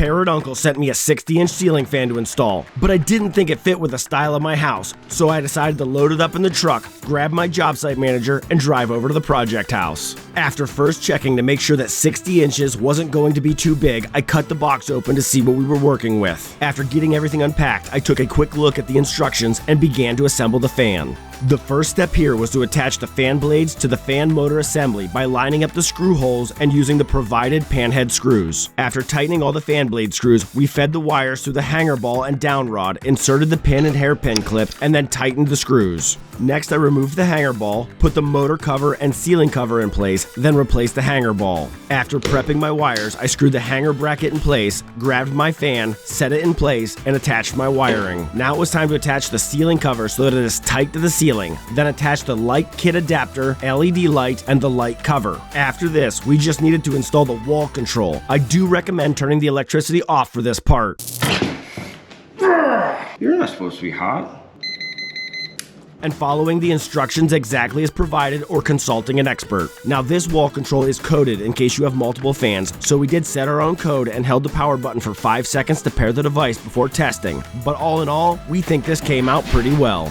Parrot Uncle sent me a 60-inch ceiling fan to install, but I didn't think it fit with the style of my house, so I decided to load it up in the truck, grab my job site manager, and drive over to the project house. After first checking to make sure that 60 inches wasn't going to be too big, I cut the box open to see what we were working with. After getting everything unpacked, I took a quick look at the instructions and began to assemble the fan. The first step here was to attach the fan blades to the fan motor assembly by lining up the screw holes and using the provided panhead screws. After tightening all the fan blade screws, we fed the wires through the hanger ball and down rod, inserted the pin and hairpin clip, and then tightened the screws. Next, I removed the hanger ball, put the motor cover and ceiling cover in place, then replaced the hanger ball. After prepping my wires, I screwed the hanger bracket in place, grabbed my fan, set it in place, and attached my wiring. Now it was time to attach the ceiling cover so that it is tight to the ceiling. Then attach the light kit adapter, LED light, and the light cover. After this, we just needed to install the wall control. I do recommend turning the electricity off for this part. You're not supposed to be hot. And following the instructions exactly as provided or consulting an expert. Now this wall control is coded in case you have multiple fans, so we did set our own code and held the power button for 5 seconds to pair the device before testing. But all in all, we think this came out pretty well.